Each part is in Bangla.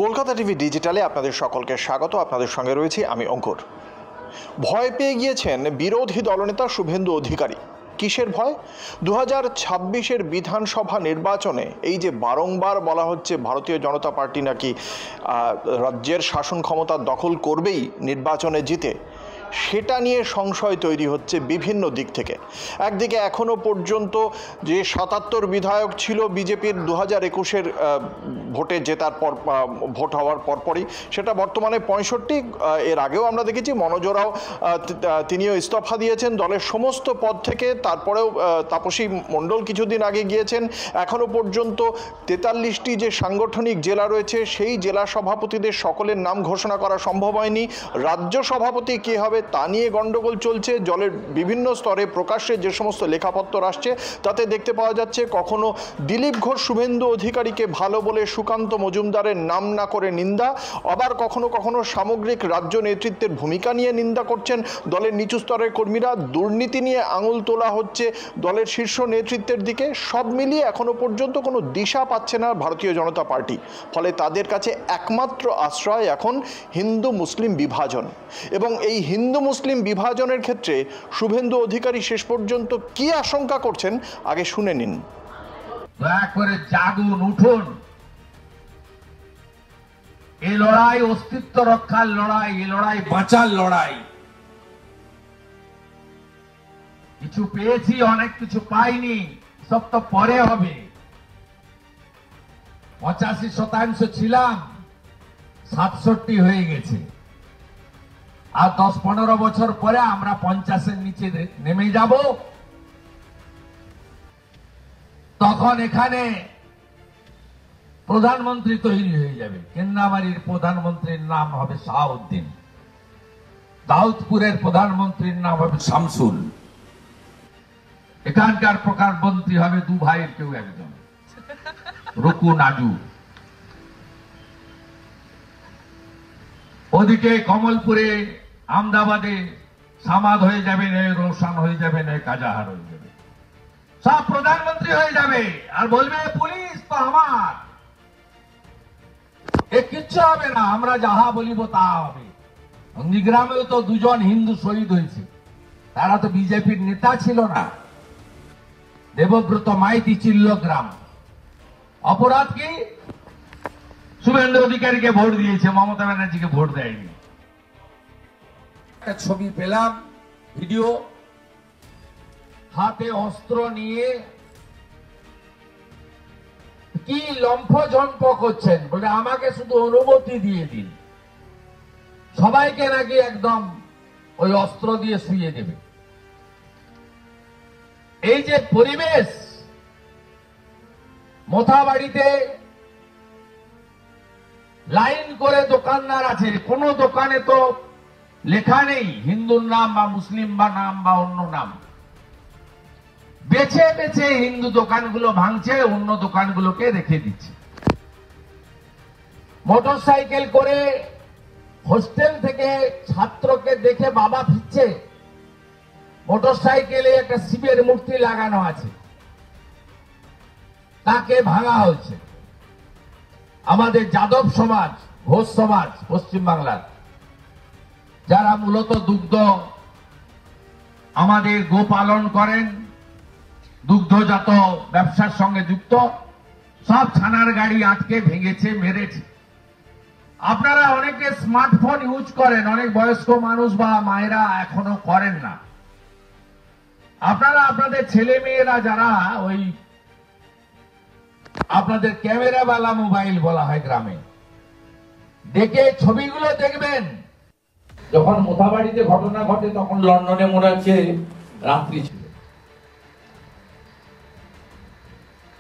কলকাতা টিভি ডিজিটালে আপনাদের সকলকে স্বাগত। আপনাদের সঙ্গে রয়েছি আমি অঙ্কুর। ভয় পেয়ে গিয়েছেন বিরোধী দলনেতা শুভেন্দু অধিকারী। কিসের ভয়? 2026-এর বিধানসভা নির্বাচনে এই যে বারংবার বলা হচ্ছে ভারতীয় জনতা পার্টি নাকি রাজ্যের শাসন ক্ষমতা দখল করবেই নির্বাচনে জিতে, সেটা নিয়ে সংশয় তৈরি হচ্ছে বিভিন্ন দিক থেকে। একদিকে এখনও পর্যন্ত যে 77 বিধায়ক ছিল বিজেপির 2021-এর ভোটে জেতার পর, ভোট হওয়ার পরপরই সেটা বর্তমানে 65। এর আগেও আমরা দেখেছি মনোজরাও তিনিও ইস্তফা দিয়েছেন দলের সমস্ত পদ থেকে। তারপরেও তাপসী মণ্ডল কিছুদিন আগে গিয়েছেন। এখনও পর্যন্ত 43টি যে সাংগঠনিক জেলা রয়েছে সেই জেলা সভাপতিদের সকলের নাম ঘোষণা করা সম্ভব হয়নি। রাজ্য সভাপতি কে হবে তা নিয়ে গণ্ডগোল চলছে। দলের বিভিন্ন স্তরে প্রকাশ্যে যে সমস্ত লেখাপত্র আসছে তাতে দেখতে পাওয়া যাচ্ছে কখনো দিলীপ ঘোষ শুভেন্দু অধিকারীকে ভালো বলে সুকান্ত মজুমদারের নাম না করে নিন্দা, আবার কখনো কখনো সামগ্রিক রাজ্য নেতৃত্বের ভূমিকা নিয়ে নিন্দা করছেন দলের নিচু স্তরের কর্মীরা। দুর্নীতি নিয়ে আঙুল তোলা হচ্ছে দলের শীর্ষ নেতৃত্বের দিকে। সব মিলিয়ে এখনো পর্যন্ত কোনো দিশা পাচ্ছে না ভারতীয় জনতা পার্টি। ফলে তাদের কাছে একমাত্র আশ্রয় এখন হিন্দু মুসলিম বিভাজন। এবং এই হিন্দু মুসলিম বিভাজনের ক্ষেত্রে শুভেন্দু অধিকারী শেষ পর্যন্ত কি আশঙ্কা করছেন আগে শুনে নিন। দয়া করে জাগুন, উঠুন। এই লড়াই অস্তিত্ব রক্ষার লড়াই, এই লড়াই বাঁচার লড়াই। কিছু পেয়েছি, অনেক কিছু পাইনি, সব তো পরে হবে। 85% ছিলাম, 67 হয়ে গেছে। আর 10-15 বছর পরে আমরা 50-এর নিচে নেমে যাব। তখন এখানে প্রধানমন্ত্রী তৈরি হয়ে যাবে। কেন্দ্রামারির প্রধানমন্ত্রীর নাম হবে শাহাউদ্দিন, দাউদপুরের প্রধানমন্ত্রীর নাম হবে শামসুল, এখানকার প্রধানমন্ত্রী হবে দু ভাইয়ের কেউ একজন, রুকু নাজু। ওদিকে কমলপুরে আমদাবাদে সামাদ হয়ে যাবে, রোশন হয়ে যাবে, কাজাহার হয়ে যাবে, সব প্রধানমন্ত্রী হয়ে যাবে। আর বলবে পুলিশ তো আমার, এ কিচ্ছু হবে না, আমরা যাহা বলিব তা হবে। নন্দীগ্রামেও তো 2জন হিন্দু শহীদ হয়েছে, তারা তো বিজেপির নেতা ছিল না। দেবব্রত মাইতি চিল্লগ্রাম, অপরাধ কি? শুভেন্দু অধিকারীকে ভোট দিয়েছে, মমতা ব্যানার্জিকে ভোট দেয়নি। একটা ছবি পেলাম, ভিডিও, হাতে অস্ত্র নিয়ে কি লম্ফঝম্প করছেন, বলে আমাকে শুধু অনুমতি দিয়ে দিন, সবাইকে নাকি একদম ওই অস্ত্র দিয়ে শুইয়ে দেবে। এই যে পরিবেশ, মোথাবাড়িতে লাইন করে দোকানদার আছে, কোন দোকানে তো লেখা নেই হিন্দুর নাম বা মুসলিম বা নাম বা অন্য নাম। বেছে বেছে হিন্দু দোকানগুলো ভাঙছে, অন্য দোকানগুলোকে রেখে দিচ্ছে। মোটরসাইকেল করে হোস্টেল থেকে ছাত্রকে দেখে বাবা ফিরছে, মোটরসাইকেলে একটা শিবের মূর্তি লাগানো আছে, তাকে ভাঙা হয়েছে। আমাদের যাদব সমাজ, ঘোষ সমাজ পশ্চিম বাংলার, যারা মূলত দুগ্ধ, আমাদের গোপালন করেন, দুগ্ধজাত ব্যবসার সঙ্গে যুক্ত, সব ছানার গাড়ি আটকে ভেঙেছে, মেরেছে। আপনারা অনেকে স্মার্টফোন ইউজ করেন, অনেক বয়স্ক মানুষ বা মায়েরা এখনো করেন না। আপনারা আপনাদের ছেলে মেয়েরা যারা ওই আপনাদের ক্যামেরাওয়ালা মোবাইল বলা হয় গ্রামে, দেখে ছবিগুলো দেখবেন। যখন মোথাবাড়িতে ঘটনা ঘটে তখন লন্ডনে মনে হচ্ছে রাত্রি ছিল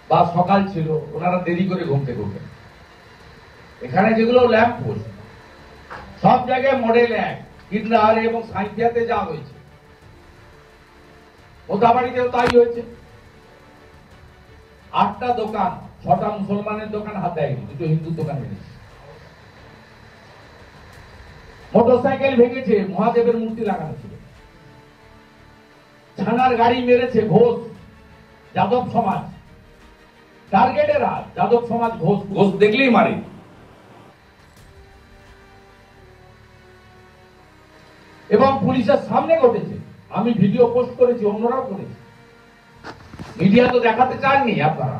বা সকাল ছিল, ওনারা দেরি করে ঘুম থেকে ওঠেন। এখানে যেগুলো ল্যাম্প পোস্ট, সব জায়গায় মডেল এক, কিন্ডার এবং সাঁইথিয়াতে যা হয়েছে, মোথাবাড়িতেও তাই হয়েছে। 8টা দোকান, 6টা মুসলমানের দোকান হাত দেয়নি, 2টো হিন্দু দোকান ভেঙেছে। মোটরসাইকেল ভেঙেছে, মহাদেবের মূর্তি লাগানো ছিল। ছানার গাড়ি মেরেছে ঘোষ, যাদব সমাজ, টার্গেটেরা যাদব সমাজ, ঘোষ দেখলেই মারে। এবং পুলিশের সামনে ঘটেছে। আমি ভিডিও পোস্ট করেছি, অন্যরাও করেছে। মিডিয়া তো দেখাতে চাননি আপনারা।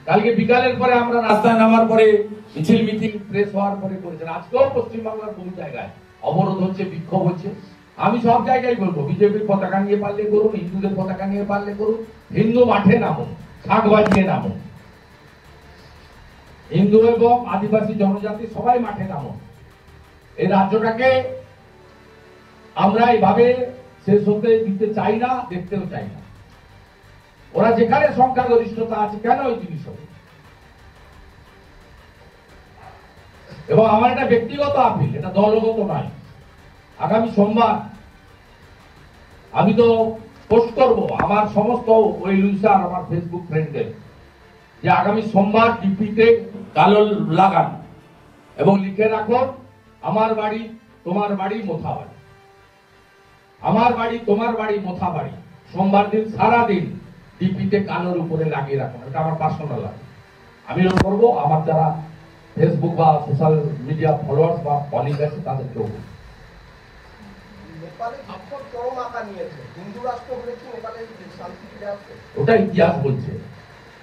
কালকে বিকালের পরে আমরা রাস্তায় নামার পরে মিছিল মিটিং প্রেস হওয়ার পরে করেছেন। আজকেও পশ্চিমবাংলার বহু জায়গায় অবরোধ হচ্ছে, বিক্ষোভ হচ্ছে। আমি সব জায়গায় বলবো, বিজেপির পতাকা নিয়ে পারলে করুন, হিন্দুদের পতাকা নিয়ে পারলে করুন, হিন্দু মাঠে নামুন, শাক বাজিয়ে নামুন, হিন্দু এবং আদিবাসী জনজাতি সবাই মাঠে নামুন। এই রাজ্যটাকে আমরা এইভাবে শেষ হতে দিতে চাই না, দেখতেও চাই না। ওরা যেখানে সংখ্যাগরিষ্ঠতা আছে, কেন ওই জিনিস হবে? এবং আমার এটা ব্যক্তিগত আপিল, এটা দলগত নয়। আগামী সোমবার আমি তো পোস্ট করব আমার সমস্ত ওই লুইসার আমার ফেসবুক ফ্রেন্ডদের, যে আগামী সোমবার ডিপিতে কালো লাগান এবং লিখে রাখো, আমার বাড়ি তোমার বাড়ি মোথাবাড়ি, আমার বাড়ি তোমার বাড়ি মোথাবাড়ি। সোমবার দিন সারা দিন ডিপিতে কালোর উপরে লাগিয়ে রাখুন। এটা আমার পার্সোনাল লাগে, আমি এরকম করবো। আমার যারা ফেসবুক বা সোশ্যাল মিডিয়া ফলোয়ার্স বা কলিগ আছে তাদেরকেও। ওটা ইতিহাস বলছে,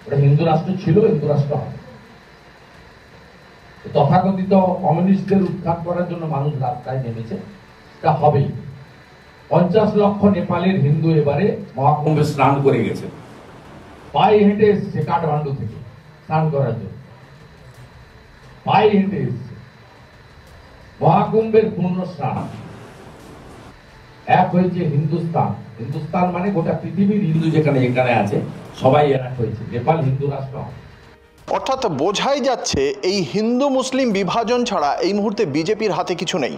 ওটা হিন্দু রাষ্ট্র ছিল, হিন্দু রাষ্ট্র হবে। তথাকথিত কমিউনিস্টদের উৎখাত করার জন্য মানুষ রাস্তায় নেমেছে, তা হবেই। 50 লক্ষ নেপালের হিন্দু এবারে মহাকুম্ভে স্নান করে গেছে, পায়ে হেঁটে এসছে কাঠমান্ডু থেকে স্নান করার জন্য, পায়ে হেঁটে এসছে। মহাকুম্ভের পূর্ণ স্নান। এক হয়েছে হিন্দুস্তান, হিন্দুস্তান মানে গোটা পৃথিবীর হিন্দু যেখানে যেখানে আছে সবাই এক হয়েছে, নেপাল হিন্দু রাষ্ট্র। অর্থাৎ বোঝাই যাচ্ছে এই হিন্দু মুসলিম বিভাজন ছাড়া এই মুহূর্তে বিজেপির হাতে কিছু নেই।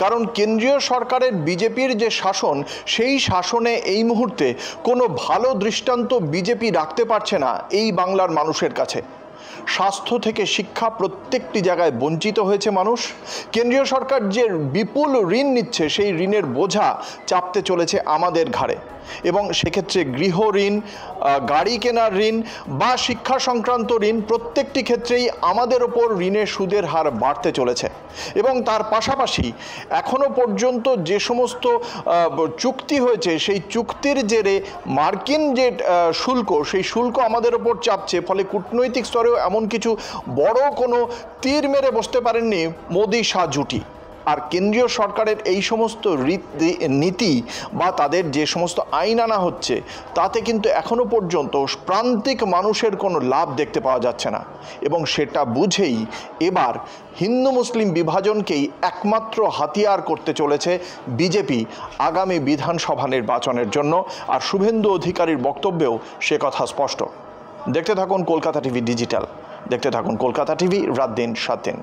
কারণ কেন্দ্রীয় সরকারের বিজেপির যে শাসন, সেই শাসনে এই মুহূর্তে কোনো ভালো দৃষ্টান্ত বিজেপি রাখতে পারছে না এই বাংলার মানুষের কাছে। স্বাস্থ্য থেকে শিক্ষা প্রত্যেকটি জায়গায় বঞ্চিত হয়েছে মানুষ। কেন্দ্রীয় সরকার যে বিপুল ঋণ নিচ্ছে, সেই ঋণের বোঝা চাপতে চলেছে আমাদের ঘাড়ে। এবং সেক্ষেত্রে গৃহ ঋণ, গাড়ি কেনার ঋণ বা শিক্ষা সংক্রান্ত ঋণ, প্রত্যেকটি ক্ষেত্রেই আমাদের ওপর ঋণের সুদের হার বাড়তে চলেছে। এবং তার পাশাপাশি এখনও পর্যন্ত যে সমস্ত চুক্তি হয়েছে, সেই চুক্তির জেরে মার্কিন যে শুল্ক, সেই শুল্ক আমাদের ওপর চাপছে। ফলে কূটনৈতিক স্তরেও এমন কিছু বড় কোনো তীর মেরে বসতে পারেননি মোদি শাহ জুটি। আর কেন্দ্রীয় সরকারের এই সমস্ত নীতি বা তাদের যে সমস্ত আইন আনা হচ্ছে, তাতে কিন্তু এখনও পর্যন্ত প্রান্তিক মানুষের কোনো লাভ দেখতে পাওয়া যাচ্ছে না। এবং সেটা বুঝেই এবার হিন্দু মুসলিম বিভাজনকেই একমাত্র হাতিয়ার করতে চলেছে বিজেপি আগামী বিধানসভা নির্বাচনের জন্য। আর শুভেন্দু অধিকারীর বক্তব্যেও সে কথা স্পষ্ট। দেখতে থাকুন কলকাতা টিভি ডিজিটাল, দেখতে থাকুন কলকাতা টিভি, রাত দিন 7 দিন।